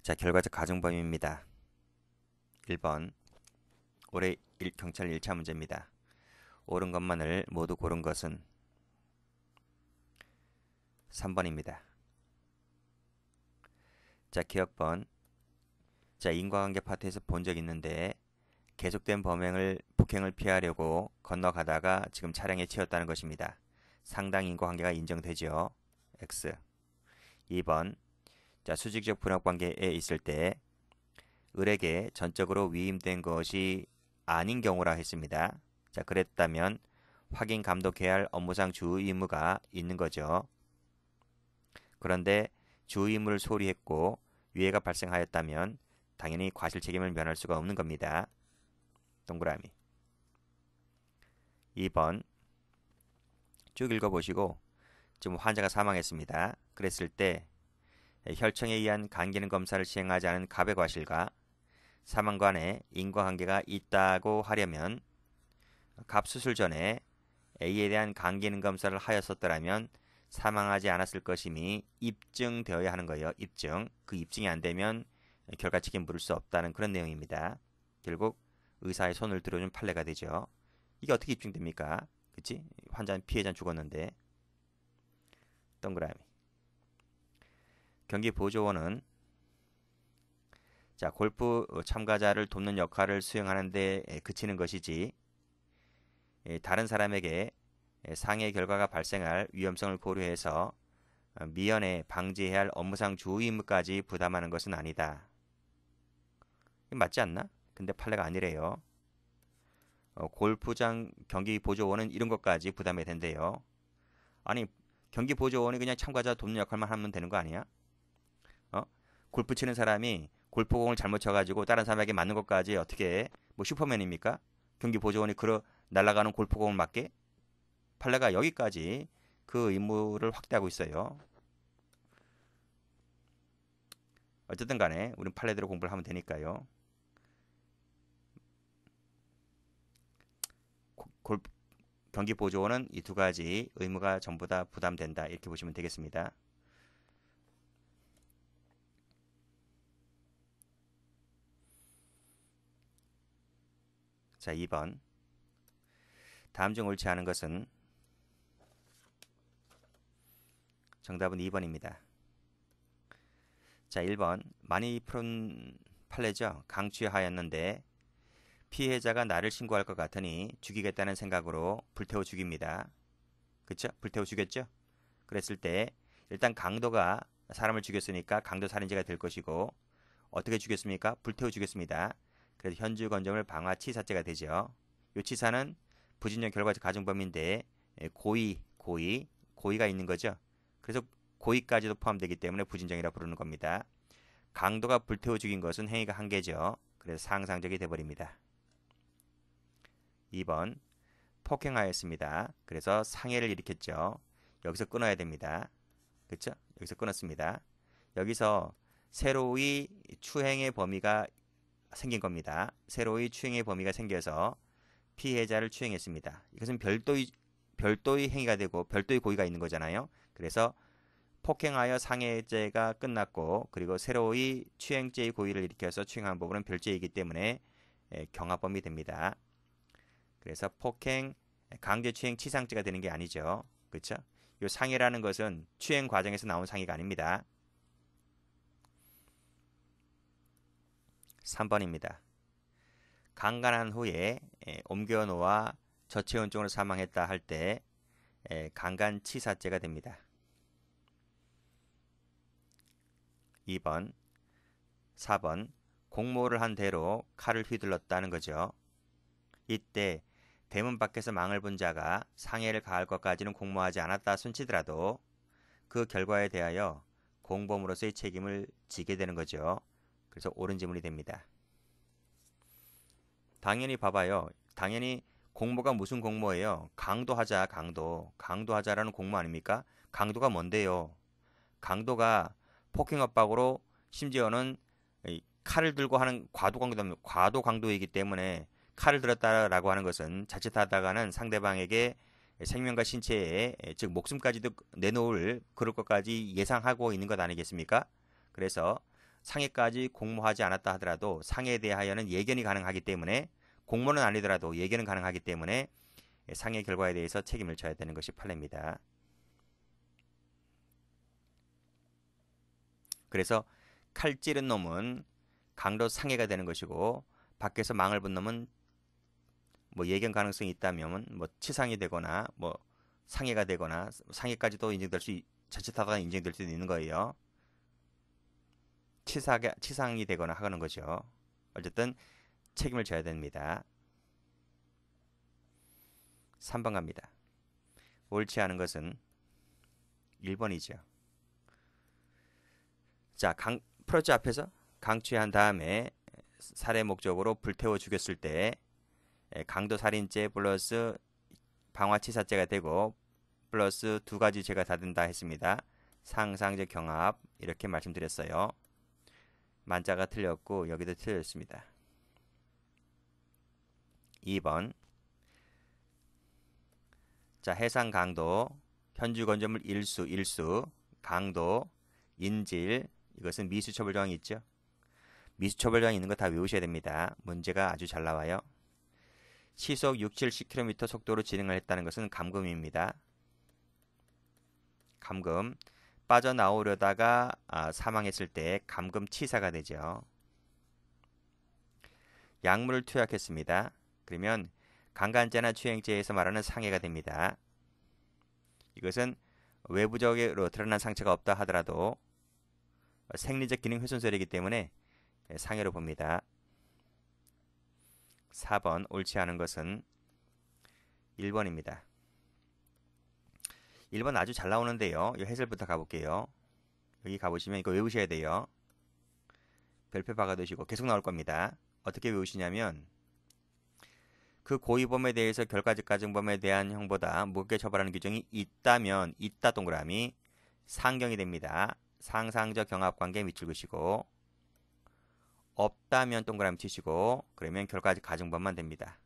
자, 결과적 가중범위입니다. 1번 올해 경찰 1차 문제입니다. 옳은 것만을 모두 고른 것은 3번입니다. 자, 기억번. 자, 인과관계 파트에서 본 적 있는데 계속된 폭행을 피하려고 건너가다가 지금 차량에 치였다는 것입니다. 상당 인과관계가 인정되죠. X. 2번. 자, 수직적 분업관계에 있을 때 을에게 전적으로 위임된 것이 아닌 경우라 했습니다. 자, 그랬다면 확인, 감독, 계할, 업무상 주의 의무가 있는 거죠. 그런데 주의 의무를 소홀히 했고 위해가 발생하였다면 당연히 과실 책임을 면할 수가 없는 겁니다. 동그라미. 2번 쭉 읽어보시고 지금 환자가 사망했습니다. 그랬을 때 혈청에 의한 간기능 검사를 시행하지 않은 갑의 과실과 사망 간에 인과관계가 있다고 하려면 갑 수술 전에 A에 대한 간기능 검사를 하였었더라면 사망하지 않았을 것임이 입증되어야 하는 거예요. 입증. 그 입증이 안 되면 결과 책임 물을 수 없다는 그런 내용입니다. 결국 의사의 손을 들어준 판례가 되죠. 이게 어떻게 입증됩니까? 그치? 환자는 피해자는 죽었는데. 동그라미. 경기보조원은 자, 골프 참가자를 돕는 역할을 수행하는 데 그치는 것이지 다른 사람에게 상해 결과가 발생할 위험성을 고려해서 미연에 방지해야 할 업무상 주의 의무까지 부담하는 것은 아니다. 맞지 않나? 근데 판례가 아니래요. 골프장 경기보조원은 이런 것까지 부담해야 된대요. 아니, 경기보조원이 그냥 참가자 돕는 역할만 하면 되는 거 아니야? 골프 치는 사람이 골프공을 잘못 쳐가지고 다른 사람에게 맞는 것까지 어떻게 뭐 슈퍼맨입니까? 경기보조원이 날아가는 골프공을 맞게? 판례가 여기까지 그 의무를 확대하고 있어요. 어쨌든 간에 우린 판례대로 공부를 하면 되니까요. 경기보조원은 이 두 가지 의무가 전부 다 부담된다. 이렇게 보시면 되겠습니다. 자, 2번. 다음 중 옳지 않은 것은 정답은 2번입니다. 자, 1번. 많이 푸른 판례죠. 강취하였는데 피해자가 나를 신고할 것 같으니 죽이겠다는 생각으로 불태워 죽입니다. 그쵸? 불태워 죽였죠? 그랬을 때 일단 강도가 사람을 죽였으니까 강도 살인죄가 될 것이고 어떻게 죽였습니까? 불태워 죽였습니다. 그래서 현주 건정을 방화 치사죄가 되죠. 이 치사는 부진령 결과적 가중범위인데 고의가 있는 거죠. 그래서 고의까지도 포함되기 때문에 부진정이라 부르는 겁니다. 강도가 불태워 죽인 것은 행위가 한 개죠. 그래서 상상적이 돼버립니다. 2번 폭행하였습니다. 그래서 상해를 일으켰죠. 여기서 끊어야 됩니다. 그렇죠? 여기서 끊었습니다. 여기서 새로이 추행의 범위가 생긴 겁니다. 새로이 추행의 범위가 생겨서 피해자를 추행했습니다. 이것은 별도의 행위가 되고 별도의 고의가 있는 거잖아요. 그래서 폭행하여 상해죄가 끝났고 그리고 새로이 추행죄의 고의를 일으켜서 추행한 부분은 별죄이기 때문에 경합범위 됩니다. 그래서 폭행, 강제추행, 치상죄가 되는 게 아니죠. 그렇죠? 이 상해라는 것은 추행 과정에서 나온 상해가 아닙니다. 3번입니다. 강간한 후에 옮겨 놓아 저체온증으로 사망했다 할 때 강간치사죄가 됩니다. 2번, 4번 공모를 한 대로 칼을 휘둘렀다는 거죠. 이때 대문 밖에서 망을 본 자가 상해를 가할 것까지는 공모하지 않았다 손치더라도 그 결과에 대하여 공범으로서의 책임을 지게 되는 거죠. 그래서 옳은 지문이 됩니다. 당연히 봐봐요. 당연히 공모가 무슨 공모예요? 강도하자, 강도. 강도하자라는 공모 아닙니까? 강도가 뭔데요? 강도가 폭행 협박으로 심지어는 칼을 들고 하는 과도 강도이기 때문에 칼을 들었다라고 하는 것은 자칫하다가는 상대방에게 생명과 신체에 즉 목숨까지도 내놓을 그럴 것까지 예상하고 있는 것 아니겠습니까? 그래서 상해까지 공모하지 않았다 하더라도 상해에 대하여는 예견이 가능하기 때문에 공모는 아니더라도 예견은 가능하기 때문에 상해 결과에 대해서 책임을 져야 되는 것이 판례입니다. 그래서 칼 찌른 놈은 강도 상해가 되는 것이고 밖에서 망을 본 놈은 뭐 예견 가능성이 있다면 뭐 치상이 되거나 뭐 상해가 되거나 상해까지도 인정될 수 자칫하다가 인정될 수도 있는 거예요. 치상이 되거나 하는 거죠. 어쨌든 책임을 져야 됩니다. 3번 갑니다. 옳지 않은 것은 1번이죠. 자, 풀었죠 앞에서? 강취한 다음에 살해 목적으로 불태워 죽였을 때 강도 살인죄 플러스 방화치사죄가 되고 플러스 두 가지 죄가 다 된다 했습니다. 상상적 경합 이렇게 말씀드렸어요. 만자가 틀렸고 여기도 틀렸습니다. 2번 자, 해상 강도, 현주 건조물 일수, 강도, 인질 이것은 미수처벌 조항이 있죠. 미수처벌 조항이 있는 거 다 외우셔야 됩니다. 문제가 아주 잘 나와요. 시속 6, 70km 속도로 진행을 했다는 것은 감금입니다. 감금. 빠져나오려다가 사망했을 때 감금치사가 되죠. 약물을 투약했습니다. 그러면 강간죄나 추행죄에서 말하는 상해가 됩니다. 이것은 외부적으로 드러난 상처가 없다 하더라도 생리적 기능 훼손설이기 때문에 상해로 봅니다. 4번 옳지 않은 것은 1번입니다. 1번 아주 잘 나오는데요. 이 해설부터 가볼게요. 여기 가보시면 이거 외우셔야 돼요. 별표 박아두시고 계속 나올 겁니다. 어떻게 외우시냐면 그 고의범에 대해서 결과적 가중범에 대한 형보다 무겁게 처벌하는 규정이 있다면 있다 동그라미 상경이 됩니다. 상상적 경합관계에 밑줄 그시고 없다면 동그라미 치시고 그러면 결과적 가중범만 됩니다.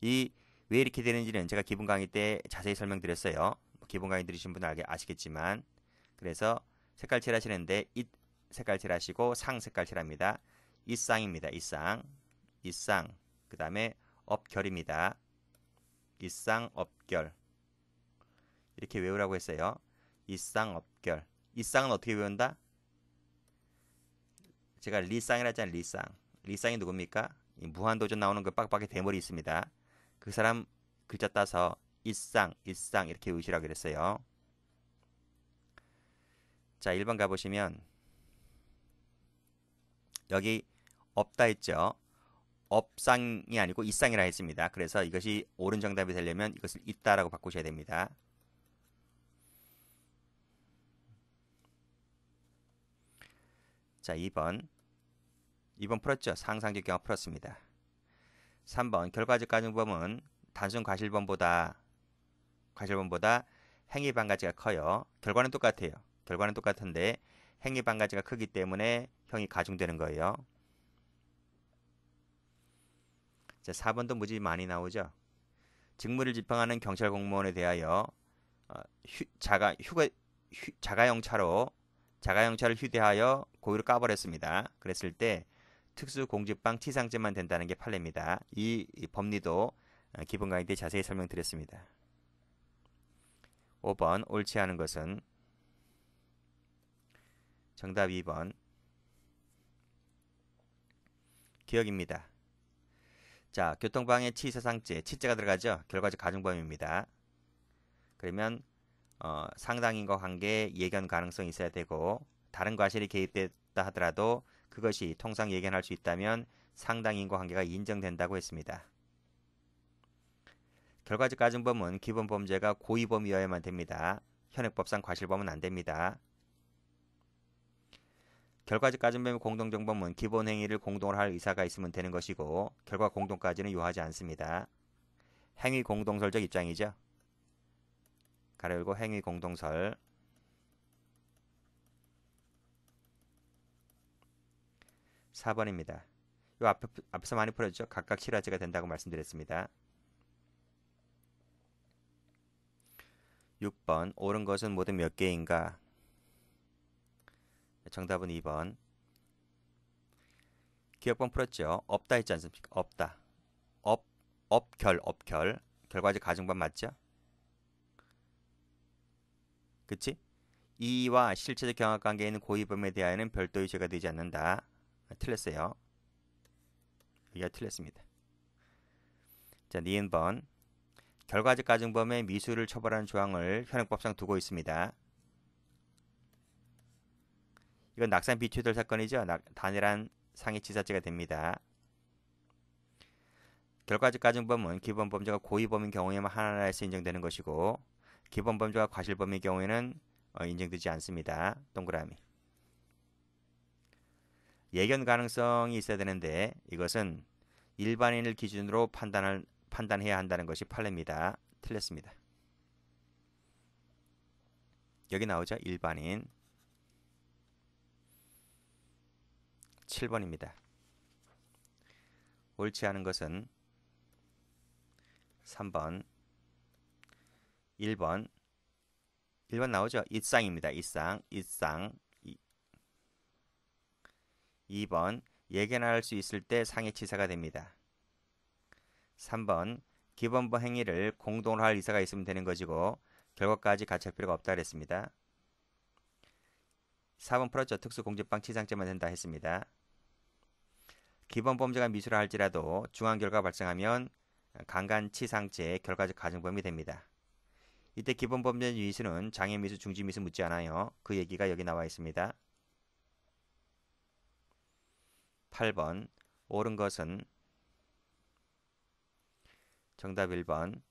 이 왜 이렇게 되는지는 제가 기본 강의 때 자세히 설명드렸어요. 기본 강의 들으신 분은 아시겠지만 그래서 색깔 칠하시는데 잇 색깔 칠하시고 상 색깔 칠합니다. 이쌍입니다. 이쌍 그 다음에 업결입니다. 이쌍 업결 이렇게 외우라고 했어요. 이쌍 업결 이쌍은 어떻게 외운다? 제가 리쌍이라 했잖아요. 리쌍이 누굽니까? 이 무한도전 나오는 그 빡빡이 대머리 있습니다. 그 사람 글자 따서 이쌍 이렇게 외우시라고 그랬어요. 자 1번 가보시면 여기 없다 했죠. 업상이 아니고 이쌍이라 했습니다. 그래서 이것이 옳은 정답이 되려면 이것을 있다라고 바꾸셔야 됩니다. 자 2번 풀었죠. 상상적 경합 풀었습니다. 3번 결과적 가중범은 단순 과실범보다 행위 반가지가 커요. 결과는 똑같아요. 결과는 똑같은데 행위 반가지가 크기 때문에 형이 가중되는 거예요. 자, 4번도 무지 많이 나오죠. 직무를 집행하는 경찰 공무원에 대하여 자가용차를 휴대하여 고의로 까버렸습니다. 그랬을 때 특수공직방 치상죄만 된다는 게 판례입니다. 이 법리도 기본 강의 때 자세히 설명드렸습니다. 5번 옳지 않은 것은 정답 2번 기억입니다. 자, 교통방해 치사상죄 치자가 들어가죠. 결과적 가중범입니다. 그러면 상당인과 관계 예견 가능성이 있어야 되고 다른 과실이 개입됐다 하더라도 그것이 통상 예견할 수 있다면 상당인과 관계가 인정된다고 했습니다. 결과적 가중범은 기본 범죄가 고의범이어야만 됩니다. 현행법상 과실범은 안 됩니다. 결과적 가중범의 공동정범은 기본 행위를 공동으로 할 의사가 있으면 되는 것이고 결과 공동까지는 요하지 않습니다. 행위 공동설적 입장이죠. 가로 열고 행위 공동설 4번입니다. 요 앞에서 많이 풀었죠. 각각 실화죄가 된다고 말씀드렸습니다. 6번 옳은 것은 모두 몇 개인가? 정답은 2번 기억번 풀었죠? 없다 했지 않습니까? 없다. 업결. 결과적 가정법 맞죠? 그치? 이와 실체적 경합관계에 있는 고의범에 대하여는 별도의 죄가 되지 않는다. 틀렸어요. 여기가 틀렸습니다. 자, 니은번. 결과적 가정범의 미수를 처벌하는 조항을 현행법상 두고 있습니다. 이건 낙산 비추돌 사건이죠. 단일한 상해치사죄가 됩니다. 결과적 가정범은 기본범죄가 고의범인 경우에만 하나라에서 인정되는 것이고 기본범죄가 과실범인 경우에는 인정되지 않습니다. 동그라미. 예견 가능성이 있어야 되는데 이것은 일반인을 기준으로 판단해야 한다는 것이 판례입니다. 틀렸습니다. 여기 나오죠. 일반인. 7번입니다. 옳지 않은 것은 3번, 1번 나오죠? 이쌍입니다. 이쌍. 2번 예견할 수 있을 때 상해치사가 됩니다. 3번 기본범 행위를 공동으로 할 의사가 있으면 되는 것이고 결과까지 같이 할 필요가 없다 그랬습니다. 4번 풀었죠. 특수공제방 치상죄만 된다 했습니다. 기본범죄가 미수라 할지라도 중앙결과가 발생하면 강간치상죄 결과적 가정범이 됩니다. 이때 기본범죄 미수는 장애미수, 중지미수 묻지 않아요. 그 얘기가 여기 나와 있습니다. 8번 옳은 것은 정답 1번.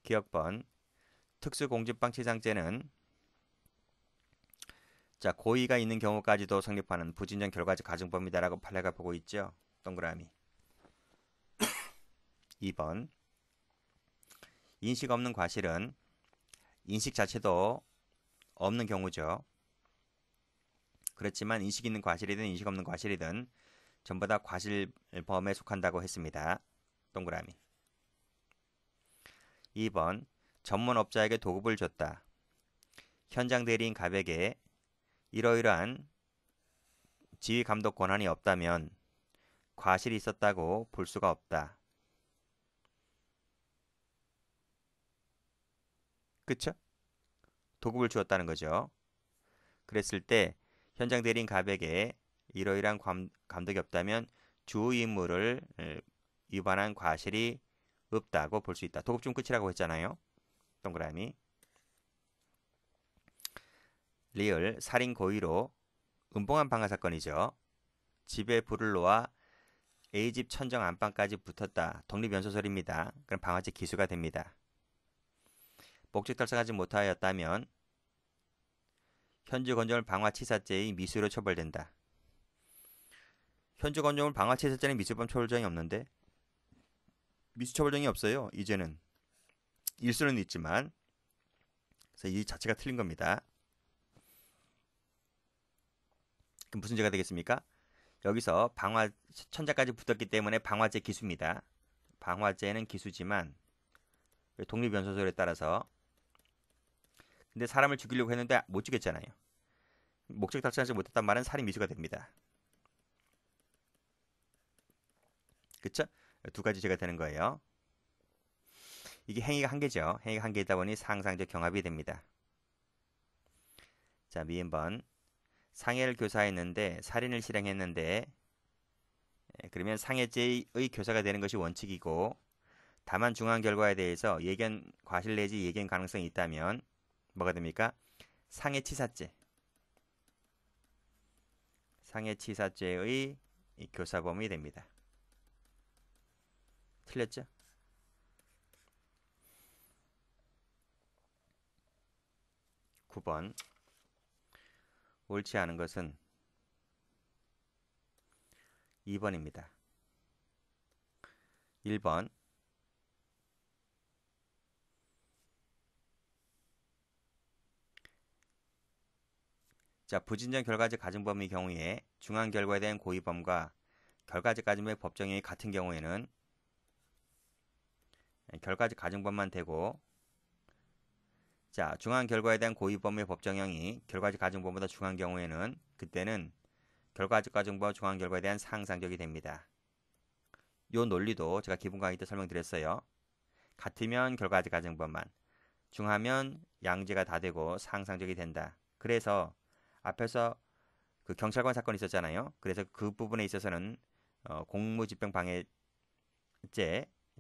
기억번. 특수공직방 치상죄는 자, 고의가 있는 경우까지도 성립하는 부진정 결과적 가정범이다라고 판례가 보고 있죠. 동그라미. 2번. 인식 없는 과실은 인식 자체도 없는 경우죠. 그렇지만 인식 있는 과실이든 인식 없는 과실이든 전부 다 과실범에 속한다고 했습니다. 동그라미. 2번. 전문업자에게 도급을 줬다. 현장 대리인 갑에게 이러이러한 지휘 감독 권한이 없다면 과실이 있었다고 볼 수가 없다. 그쵸? 도급을 주었다는 거죠. 그랬을 때 현장 대리인 갑에게 이러이러한 감독이 없다면 주 임무를 위반한 과실이 없다고 볼 수 있다. 도급 중 끝이라고 했잖아요. 동그라미. 리을 살인 고의로 음봉한 방화 사건이죠. 집에 불을 놓아 A집 천정 안방까지 붙었다. 독립연소설입니다. 그럼 방화죄 기수가 됩니다. 목적 달성하지 못하였다면 현주 건조물 방화치사죄의 미수로 처벌된다. 현주 건조물 방화치사죄는 미수범 처벌정이 없는데 미수 처벌정이 없어요. 이제는 일수는 있지만 그래서 이 자체가 틀린 겁니다. 그럼 무슨 죄가 되겠습니까? 여기서 방화 천자까지 붙었기 때문에 방화죄 기수입니다. 방화죄는 기수지만 독립연소설에 따라서 근데 사람을 죽이려고 했는데 못 죽였잖아요. 목적 달성하지 못했단 말은 살인 미수가 됩니다. 그쵸? 두 가지 죄가 되는 거예요. 이게 행위가 한 개죠. 행위가 한 개이다 보니 상상적 경합이 됩니다. 자, 미음번. 상해를 교사했는데 살인을 실행했는데 그러면 상해죄의 교사가 되는 것이 원칙이고 다만 중한 결과에 대해서 예견 과실 내지 예견 가능성이 있다면 뭐가 됩니까? 상해치사죄. 상해치사죄의 교사범이 됩니다. 틀렸죠? (9번) 옳지 않은 것은 2번입니다. 1번 자, 부진정 결과적 가정범의 경우에 중한 결과에 대한 고의범과 결과적 가정범의 법정형이 같은 경우에는 결과적 가정범만 되고 자, 중한 결과에 대한 고의범의 법정형이 결과적 가정범보다 중한 경우에는 그때는 결과적 가정법 중앙 결과에 대한 상상적이 됩니다. 요 논리도 제가 기본 강의 때 설명드렸어요. 같으면 결과적 가정법만, 중하면 양재가 다 되고 상상적이 된다. 그래서 앞에서 그 경찰관 사건이 있었잖아요. 그래서 그 부분에 있어서는 공무집행방해죄,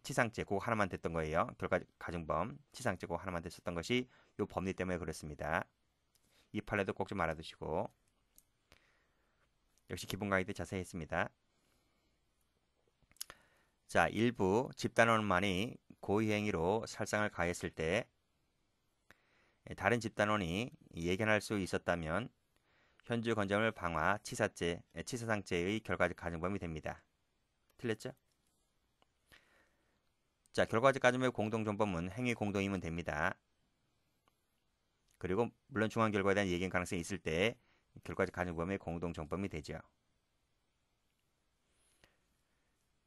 치상죄 그거 하나만 됐던 거예요. 결과적 가정법, 치상죄 그거 하나만 됐었던 것이 요 법리 때문에 그렇습니다. 이 판례도 꼭 좀 알아두시고, 역시 기본 강의 때 자세히 했습니다. 자, 일부 집단원만이 고의행위로 살상을 가했을 때 다른 집단원이 예견할 수 있었다면 현주 건전물 방화 치사상죄의 결과적 가정범위 됩니다. 틀렸죠? 자, 결과적 가정범위 공동존범은 행위 공동이면 됩니다. 그리고 물론 중한 결과에 대한 예견 가능성이 있을 때 결과적 가정범위의 공동존범이 되죠.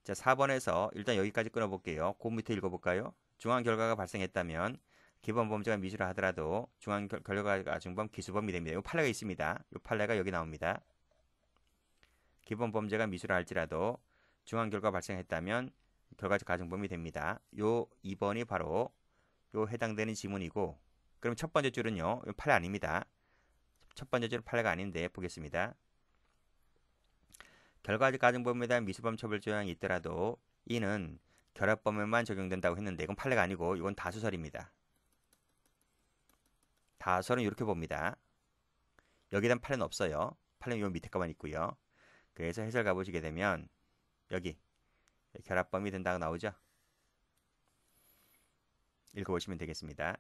자, 4번에서 일단 여기까지 끊어볼게요. 그 밑에 읽어볼까요? 중한 결과가 발생했다면 기본 범죄가 미수라 하더라도 중한 결과가 가중범 기수범이 됩니다. 이 판례가 있습니다. 이 판례가 여기 나옵니다. 기본 범죄가 미수라 할지라도 중한 결과 발생했다면 결과적 가중범이 됩니다. 요 2번이 바로 요 해당되는 지문이고, 그럼 첫 번째 줄은요. 이 판례 아닙니다. 첫 번째 줄은 판례가 아닌데 보겠습니다. 결과적 가중범에 대한 미수범 처벌 조항이 있더라도 이는 결합범에만 적용된다고 했는데 이건 판례가 아니고 이건 다수설입니다. 다수설은 이렇게 봅니다. 여기에 대한 판례는 없어요. 판례는 요 밑에 거만 있고요. 그래서 해설 가보시게 되면 여기 결합범위 된다고 나오죠. 읽어보시면 되겠습니다.